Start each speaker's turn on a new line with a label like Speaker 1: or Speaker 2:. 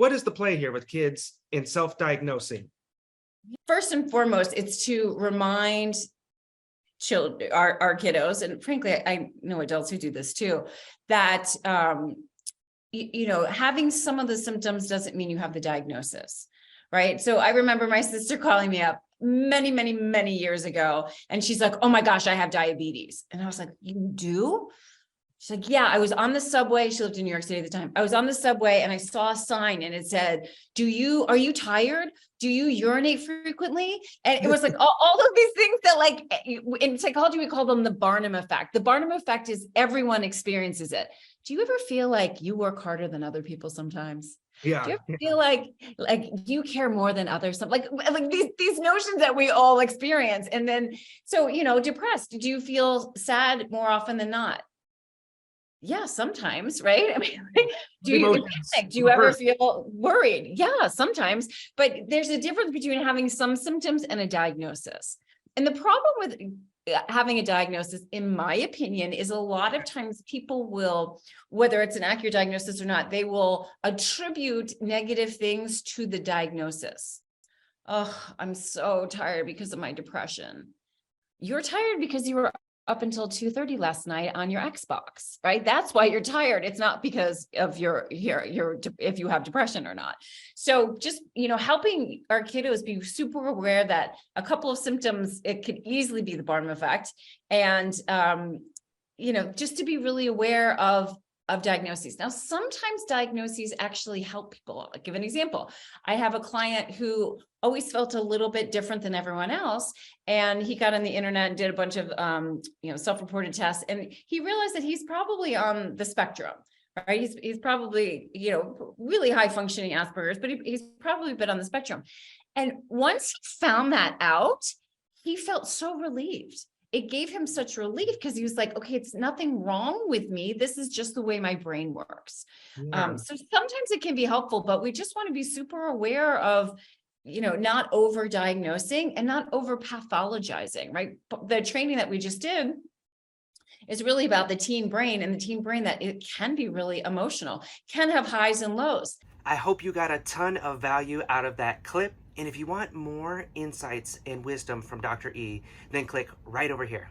Speaker 1: What is the play here with kids in self-diagnosing?
Speaker 2: First and foremost, it's to remind children, our kiddos, and frankly, I know adults who do this too, that having some of the symptoms doesn't mean you have the diagnosis, right? So I remember my sister calling me up many, many, many years ago, and she's like, "Oh my gosh, I have diabetes." And I was like, "You do?" She's like, "Yeah, I was on the subway." She lived in New York City at the time. "I was on the subway and I saw a sign and it said, are you tired? Do you urinate frequently?" And it was like all of these things that, like, in psychology, we call them the Barnum effect. The Barnum effect is everyone experiences it. Do you ever feel like you work harder than other people sometimes?
Speaker 1: Yeah.
Speaker 2: Do you ever feel like you care more than others? Like these notions that we all experience. And then, so, depressed. Do you feel sad more often than not? Yeah, sometimes, right? I mean, do you panic? Do you ever feel worried? Yeah, sometimes. But there's a difference between having some symptoms and a diagnosis. And the problem with having a diagnosis, in my opinion, is a lot of times people will, whether it's an accurate diagnosis or not, they will attribute negative things to the diagnosis. "Oh, I'm so tired because of my depression." You're tired because you were up until 2:30 last night on your Xbox, right? That's why you're tired. It's not because of your if you have depression or not. So just, helping our kiddos be super aware that a couple of symptoms, it could easily be the Barnum effect. And, just to be really aware of diagnoses. Now, sometimes diagnoses actually help people. I'll give an example. I have a client who always felt a little bit different than everyone else. And he got on the internet and did a bunch of, self-reported tests. And he realized that he's probably on the spectrum, right? He's probably, really high functioning Asperger's, but he's probably a bit on the spectrum. And once he found that out, he felt so relieved. It gave him such relief because he was like, "Okay, it's nothing wrong with me. This is just the way my brain works."
Speaker 1: Yeah.
Speaker 2: So sometimes it can be helpful, but we just want to be super aware of, not over diagnosing and not over pathologizing, right? The training that we just did is really about the teen brain, and the teen brain, that it can be really emotional, can have highs and lows.
Speaker 3: I hope you got a ton of value out of that clip. And if you want more insights and wisdom from Dr. E, then click right over here.